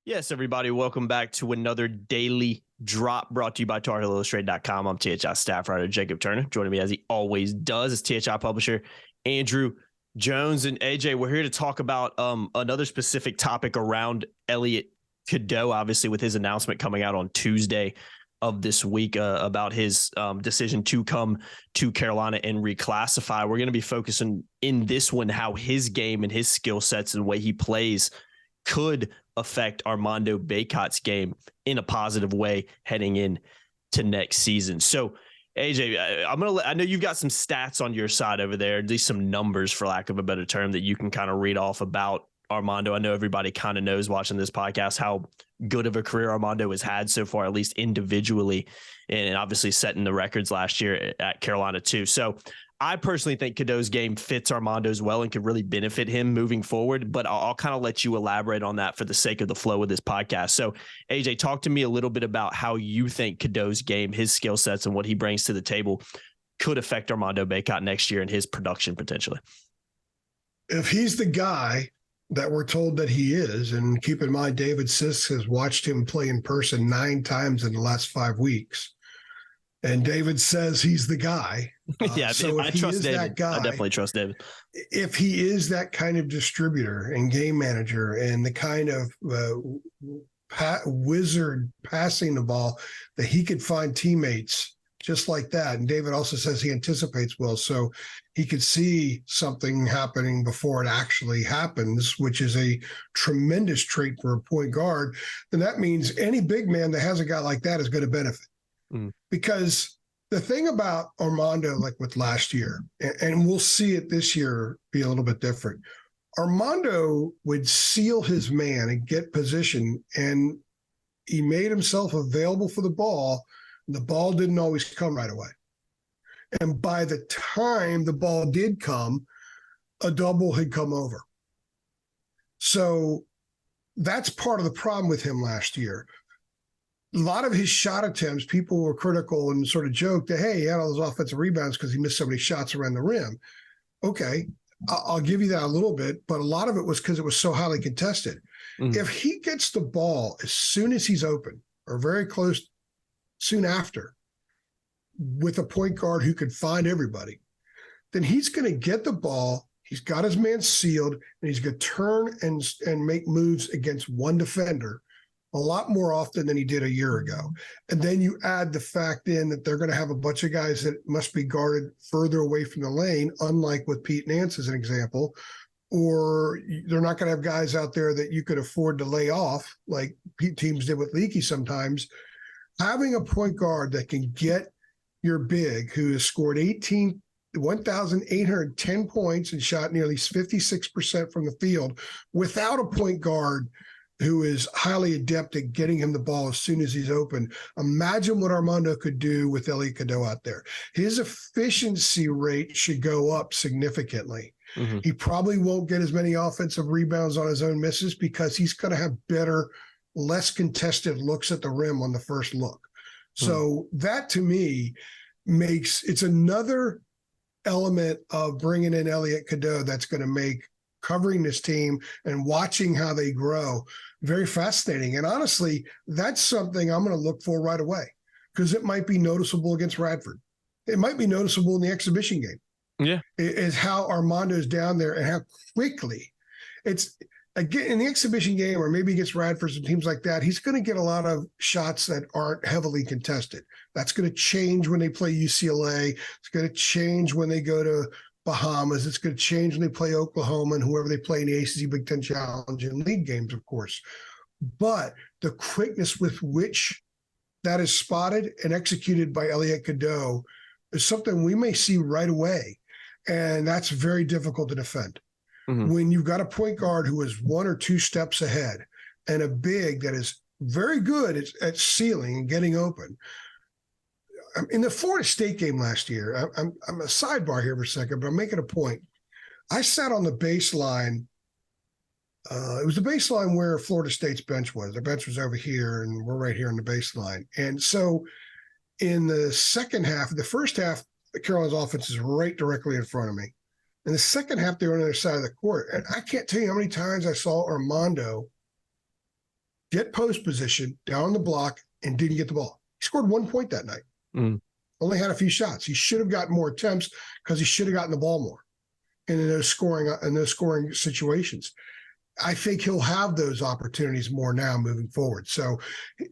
Yes, everybody, welcome back to another daily drop brought to you by TarHeelIllustrated.com. I'm THI staff writer Jacob Turner. Joining me as he always does is THI publisher Andrew Jones. And AJ, we're here to talk about another specific topic around Elliot Cadeau, obviously with his announcement coming out on Tuesday of this week about his decision to come to Carolina and reclassify. We're going to be focusing in this one how his game and his skill sets and the way he plays could affect Armando Bacot's game in a positive way heading in to next season. So, AJ, I know you've got some stats on your side over there, at least some numbers, for lack of a better term, that you can kind of read off about Armando. I know everybody kind of knows watching this podcast how good of a career Armando has had so far, at least individually, and obviously setting the records last year at Carolina too. So I personally think Cadeau's game fits Armando's well and could really benefit him moving forward, but I'll kind of let you elaborate on that for the sake of the flow of this podcast. So, AJ, talk to me a little bit about how you think Cadeau's game, his skill sets, and what he brings to the table could affect Armando Bacot next year and his production potentially. If he's the guy that we're told that he is, and keep in mind, David Sisk has watched him play in person 9 times in the last 5 weeks, and David says he's the guy. Yeah, so I trust David. That guy, I definitely trust David. If he is that kind of distributor and game manager and the kind of wizard passing the ball that he could find teammates just like that. And David also says he anticipates well, so he could see something happening before it actually happens, which is a tremendous trait for a point guard. Then that means any big man that has a guy like that is going to benefit. Because the thing about Armando, like with last year, and we'll see it this year be a little bit different, Armando would seal his man and get position, and he made himself available for the ball. The ball didn't always come right away. And by the time the ball did come, a double had come over. So that's part of the problem with him last year. A lot of his shot attempts, people were critical and sort of joked that, hey, he had all those offensive rebounds because he missed so many shots around the rim. Okay, I'll give you that a little bit, but a lot of it was because it was so highly contested. If he gets the ball as soon as he's open or very close soon after with a point guard who can find everybody, then he's going to get the ball. He's got his man sealed, and he's going to turn and make moves against one defender a lot more often than he did a year ago. And then you add the fact in that they're going to have a bunch of guys that must be guarded further away from the lane, unlike with Pete Nance as an example, or they're not going to have guys out there that you could afford to lay off like teams did with Leaky sometimes. Having a point guard that can get your big, who has scored 1,810 points and shot nearly 56% from the field, without a point guard who is highly adept at getting him the ball as soon as he's open. Imagine what Armando could do with Elliot Cadeau out there. His efficiency rate should go up significantly. He probably won't get as many offensive rebounds on his own misses because he's going to have better, less contested looks at the rim on the first look. So that to me it's another element of bringing in Elliot Cadeau that's going to make covering this team and watching how they grow very fascinating. And honestly, that's something I'm going to look for right away because it might be noticeable against Radford. It might be noticeable in the exhibition game. Yeah. Is how Armando's down there and how quickly it's. Again, in the exhibition game, or maybe against Radford and teams like that, he's going to get a lot of shots that aren't heavily contested. That's going to change when they play UCLA. It's going to change when they go to Bahamas. It's going to change when they play Oklahoma and whoever they play in the ACC Big Ten Challenge and league games, of course. But the quickness with which that is spotted and executed by Elliot Cadeau is something we may see right away. And that's very difficult to defend. When you've got a point guard who is 1 or 2 steps ahead and a big that is very good at sealing and getting open. In the Florida State game last year, I'm a sidebar here for a second, but I'm making a point. I sat on the baseline. It was the baseline where Florida State's bench was. The bench was over here, and we're right here on the baseline. And so in the second half, the first half, Carolina's offense is right directly in front of me. In the second half, they were on the other side of the court. And I can't tell you how many times I saw Armando get post position down the block, and didn't get the ball. He scored 1 point that night. Only had a few shots. He should have gotten more attempts because he should have gotten the ball more in those scoring situations. I think he'll have those opportunities more now moving forward. So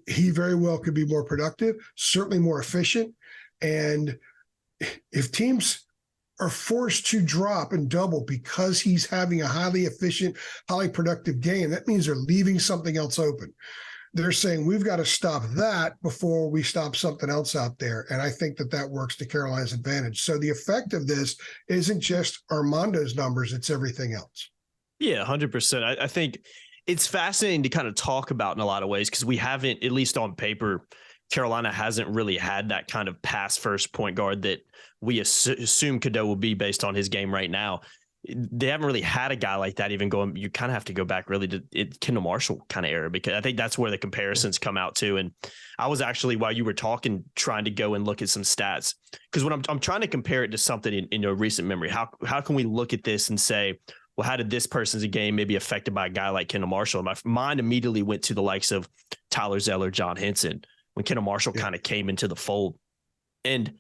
he very well could be more productive, certainly more efficient. And if teams are forced to drop and double because he's having a highly efficient, highly productive game, that means they're leaving something else open. They're saying we've got to stop that before we stop something else out there. And I think that works to Carolina's advantage. So the effect of this isn't just Armando's numbers, it's everything else. Yeah, 100%. I think it's fascinating to kind of talk about in a lot of ways because we haven't, at least on paper, Carolina hasn't really had that kind of pass first point guard that we assume Cadeau will be based on his game right now. They haven't really had a guy like that even going. You kind of have to go back really to Kendall Marshall kind of era, because I think that's where the comparisons come out too. And I was actually, while you were talking, trying to go and look at some stats, because when I'm trying to compare it to something in your recent memory, how can we look at this and say, well, how did this person's game maybe affected by a guy like Kendall Marshall? And my mind immediately went to the likes of Tyler Zeller, John Henson, when Kendall Marshall kind of came into the fold. And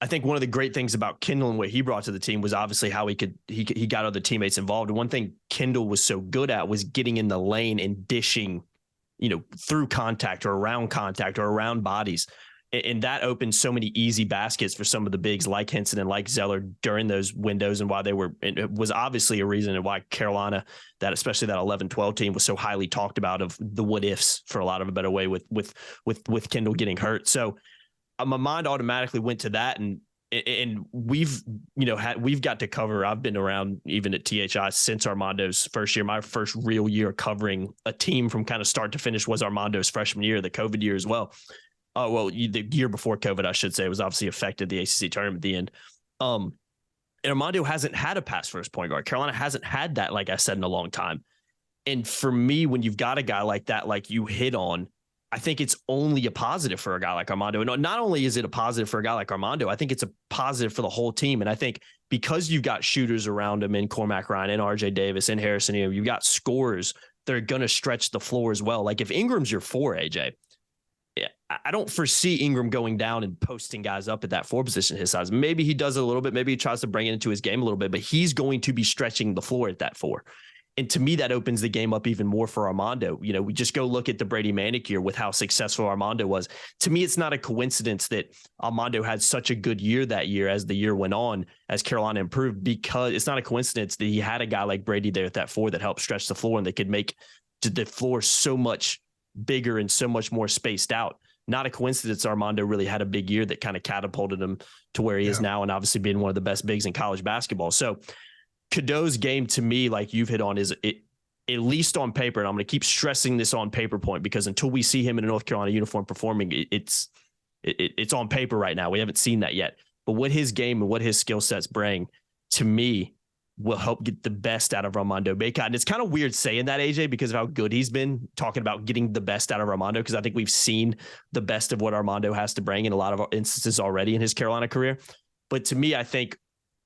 I think one of the great things about Kendall and what he brought to the team was obviously how he got other teammates involved. And one thing Kendall was so good at was getting in the lane and dishing, through contact or around bodies. And that opened so many easy baskets for some of the bigs like Henson and like Zeller during those windows. And it was obviously a reason why Carolina, that especially that 11-12 team, was so highly talked about, of the what ifs, for a lot of a better way, with Kendall getting hurt. So my mind automatically went to that. And we've got to cover. I've been around even at THI since Armando's first year. My first real year covering a team from kind of start to finish was Armando's freshman year, the COVID year as well. The year before COVID, I should say, was obviously affected the ACC tournament at the end. And Armando hasn't had a pass first point guard. Carolina hasn't had that, like I said, in a long time. And for me, when you've got a guy like that, like you hit on, I think it's only a positive for a guy like Armando. And not only is it a positive for a guy like Armando, I think it's a positive for the whole team. And I think because you've got shooters around him in Cormac Ryan and RJ Davis and Harrison, you've got scorers that are going to stretch the floor as well. Like if Ingram's your 4, AJ, I don't foresee Ingram going down and posting guys up at that 4 position his size. Maybe he does it a little bit. Maybe he tries to bring it into his game a little bit, but he's going to be stretching the floor at that 4. And to me, that opens the game up even more for Armando. We just go look at the Brady Manick year with how successful Armando was. To me, it's not a coincidence that Armando had such a good year that year as the year went on, as Carolina improved, because it's not a coincidence that he had a guy like Brady there at that 4 that helped stretch the floor, and they could make the floor so much bigger and so much more spaced out. Not a coincidence Armando really had a big year that kind of catapulted him to where he is now, and obviously being one of the best bigs in college basketball. So Cadeau's game, to me, like you've hit on, is it, at least on paper, and I'm going to keep stressing this on paper point, because until we see him in a North Carolina uniform performing, it's on paper right now. We haven't seen that yet. But what his game and what his skill sets bring, to me, will help get the best out of Armando Bacot. And it's kind of weird saying that, AJ, because of how good he's been, talking about getting the best out of Armando, because I think we've seen the best of what Armando has to bring in a lot of instances already in his Carolina career. But to me, I think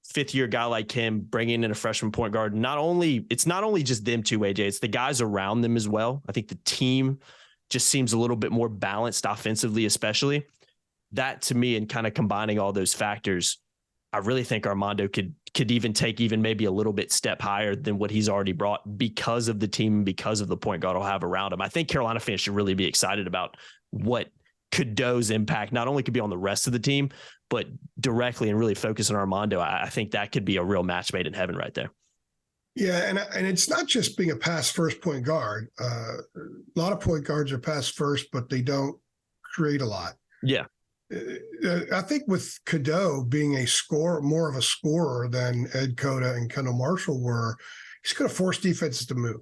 fifth-year guy like him, bringing in a freshman point guard, it's not only just them two, AJ, it's the guys around them as well. I think the team just seems a little bit more balanced offensively, especially. That, to me, and kind of combining all those factors, I really think Armando could even take maybe a little bit step higher than what he's already brought, because of the team, because of the point guard he'll have around him. I think Carolina fans should really be excited about what Cadeau's impact not only could be on the rest of the team, but directly and really focus on Armando. I think that could be a real match made in heaven right there. Yeah, and it's not just being a pass first point guard. A lot of point guards are pass first, but they don't create a lot. Yeah. I think with Cadeau being more of a scorer than Ed Cota and Kendall Marshall were, he's going to force defenses to move.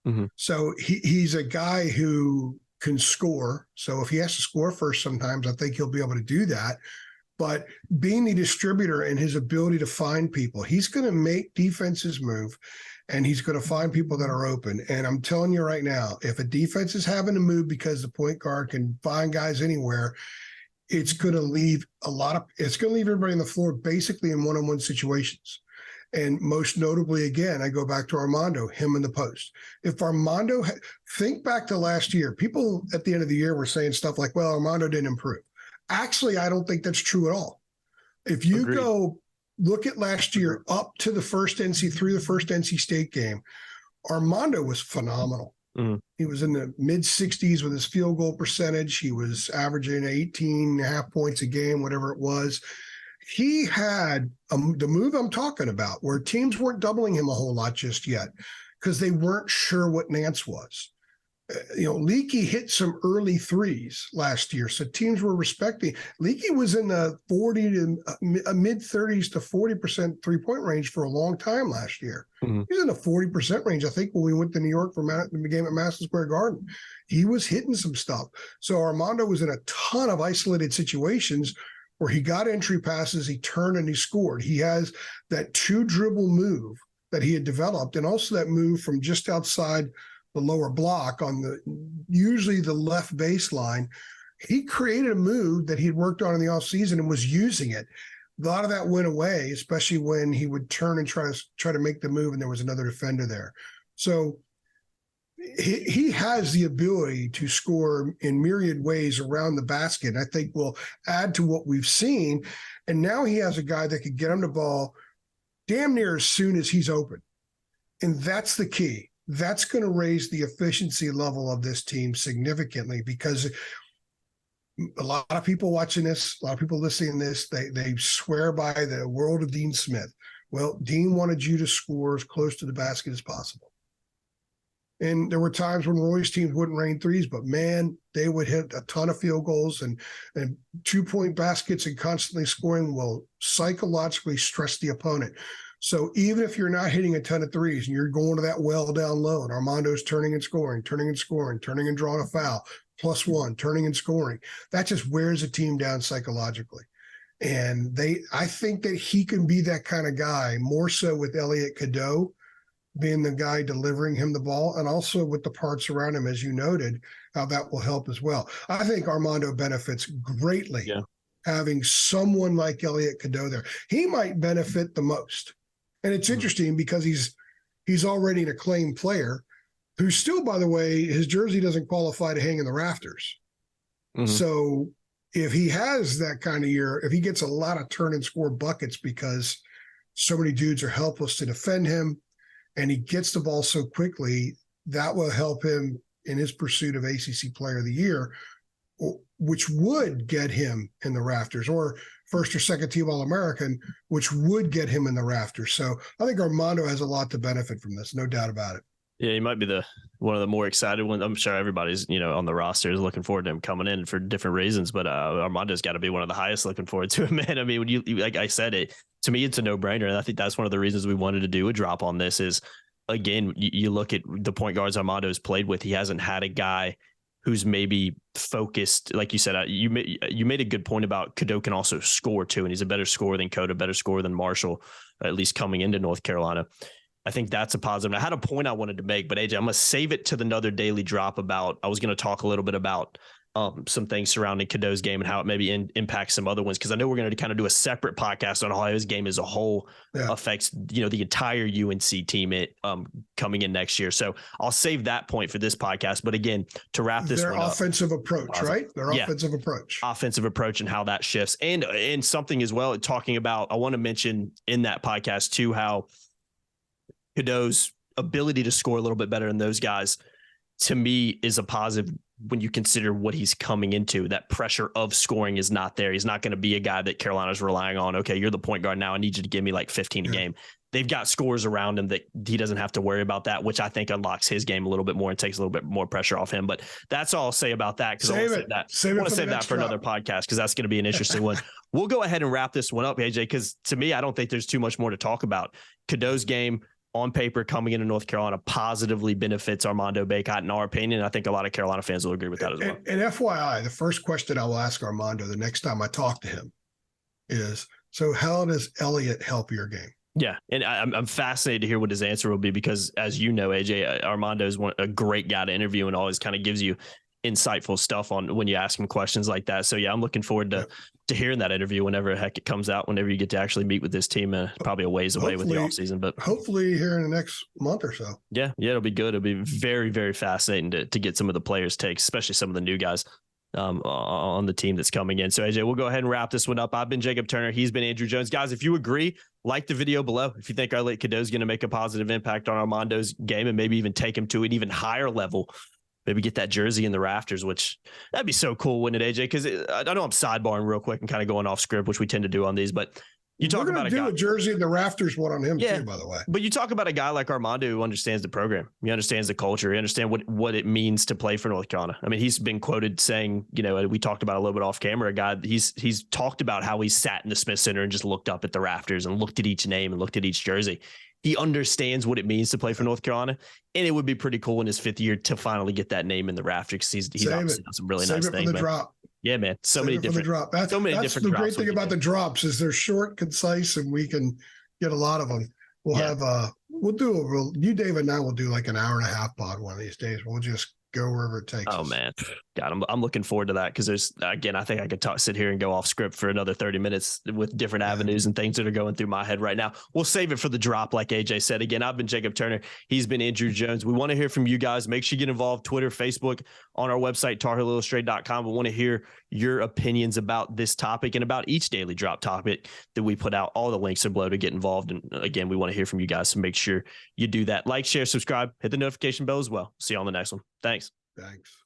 Mm-hmm. So he's a guy who can score. So if he has to score first sometimes, I think he'll be able to do that. But being the distributor and his ability to find people, he's going to make defenses move, and he's going to find people that are open. And I'm telling you right now, if a defense is having to move because the point guard can find guys anywhere, it's going to leave everybody on the floor basically in one-on-one situations. And most notably, again, I go back to Armando, him in the post. If Armando, think back to last year, people at the end of the year were saying stuff like, well, Armando didn't improve. Actually, I don't think that's true at all. If you Agreed. go look at last year up to the first NC State game, Armando was phenomenal. Mm-hmm. He was in the mid 60s with his field goal percentage. He was averaging 18.5 points a game, whatever it was. He had the move I'm talking about, where teams weren't doubling him a whole lot just yet because they weren't sure what Nance was. Leakey hit some early threes last year, so teams were respecting. Leakey was in the 40 to mid 30s to 40% 3-point range for a long time last year. Mm-hmm. He was in the 40% range, I think, when we went to New York for the game at Madison Square Garden. He was hitting some stuff. So Armando was in a ton of isolated situations where he got entry passes, he turned and he scored. He has that 2-dribble move that he had developed, and also that move from just outside the lower block on usually the left baseline. He created a move that he had worked on in the offseason and was using it. A lot of that went away, especially when he would turn and try to make the move and there was another defender there. So he has the ability to score in myriad ways around the basket. I think will add to what we've seen. And now he has a guy that could get him the ball damn near as soon as he's open. And that's the key. That's going to raise the efficiency level of this team significantly, because a lot of people watching this, a lot of people listening to this, they swear by the world of Dean Smith. Well, Dean wanted you to score as close to the basket as possible. And there were times when Roy's teams wouldn't rain threes, but man, they would hit a ton of field goals and 2-point baskets, and constantly scoring will psychologically stress the opponent. So even if you're not hitting a ton of threes and you're going to that well down low, and Armando's turning and scoring, turning and drawing a foul, +1, turning and scoring, that just wears a team down psychologically. And I think that he can be that kind of guy, more so with Elliot Cadeau being the guy delivering him the ball, and also with the parts around him, as you noted, how that will help as well. I think Armando benefits greatly having someone like Elliot Cadeau there. He might benefit the most. And it's interesting because he's already an acclaimed player who still, by the way, his jersey doesn't qualify to hang in the rafters. Mm-hmm. So if he has that kind of year, if he gets a lot of turn and score buckets because so many dudes are helpless to defend him, and he gets the ball so quickly, that will help him in his pursuit of ACC Player of the Year, which would get him in the rafters, or first or second team All-American, which would get him in the rafters. So I think Armando has a lot to benefit from this, no doubt about it. Yeah, he might be one of the more excited ones. I'm sure everybody's, on the roster is looking forward to him coming in for different reasons, but Armando's got to be one of the highest looking forward to him, man. I mean, when you like I said, to me, it's a no-brainer, and I think that's one of the reasons we wanted to do a drop on this is, again, you look at the point guards Armando's played with, he hasn't had a guy who's maybe focused. Like you said, you made a good point about Cadeau can also score too, and he's a better scorer than Cota, better scorer than Marshall, at least coming into North Carolina. I think that's a positive. I had a point I wanted to make, but AJ, I'm going to save it to another daily drop I was going to talk a little bit about some things surrounding Cadeau's game and how it maybe impacts some other ones, because I know we're going to kind of do a separate podcast on how his game as a whole affects the entire UNC team coming in next year. So I'll save that point for this podcast. But again, to wrap this their one up, offensive approach, right? Their offensive approach, and how that shifts, and something as well talking about. I want to mention in that podcast too how Cadeau's ability to score a little bit better than those guys, to me, is a positive when you consider what he's coming into. That pressure of scoring is not there. He's not going to be a guy that Carolina's relying on. Okay, you're the point guard now. I need you to give me like 15 a game. They've got scores around him that he doesn't have to worry about that, which I think unlocks his game a little bit more and takes a little bit more pressure off him. But that's all I'll say about that, because I want to save that for another podcast, because that's going to be an interesting one. We'll go ahead and wrap this one up, AJ, because to me, I don't think there's too much more to talk about. Cadeau's game, on paper, coming into North Carolina, positively benefits Armando Bacot, in our opinion. I think a lot of Carolina fans will agree with that as well. And FYI, the first question I will ask Armando the next time I talk to him is, so how does Elliot help your game? Yeah, and I'm fascinated to hear what his answer will be, because, as you know, AJ, Armando is a great guy to interview and always kind of gives you insightful stuff on when you ask him questions like that. So yeah, I'm looking forward to hearing that interview whenever heck it comes out, whenever you get to actually meet with this team, probably a ways away with the offseason, but hopefully here in the next month or so. Yeah, it'll be good. It'll be very, very fascinating to get some of the players' takes, especially some of the new guys on the team that's coming in. So AJ, we'll go ahead and wrap this one up. I've been Jacob Turner. He's been Andrew Jones. Guys, if you agree, like the video below. If you think Elliot Cadeau is going to make a positive impact on Armando's game and maybe even take him to an even higher level, maybe get that jersey in the rafters, which that'd be so cool, wouldn't it, AJ? Because I know I'm sidebarring real quick and kind of going off script, which we tend to do on these, but you talk about a guy. A jersey in the rafters one on him too, by the way. But you talk about a guy like Armando who understands the program. He understands the culture. He understands what it means to play for North Carolina. I mean, he's been quoted saying, you know, we talked about a little bit off camera, a guy, he's talked about how he sat in the Smith Center and just looked up at the rafters and looked at each name and looked at each jersey. He understands what it means to play for North Carolina, and it would be pretty cool in his 5th year to finally get that name in the rafters. He's obviously done some really nice things. Save it for the drop. Yeah, man. So many different drop. That's the great thing about the drops is they're short, concise, and we can get a lot of them. We'll do you, David, and I will do like an hour and a half pod one of these days. We'll just go wherever it takes us. Man. God, I'm looking forward to that because I think I could sit here and go off script for another 30 minutes with different avenues and things that are going through my head right now. We'll save it for the drop, like AJ said. Again, I've been Jacob Turner. He's been Andrew Jones. We want to hear from you guys. Make sure you get involved. Twitter, Facebook, on our website, TarHeelIllustrated.com. We want to hear your opinions about this topic and about each daily drop topic that we put out. All the links are below to get involved. And again, we want to hear from you guys. So make sure you do that. Like, share, subscribe, hit the notification bell as well. See you on the next one. Thanks. Thanks.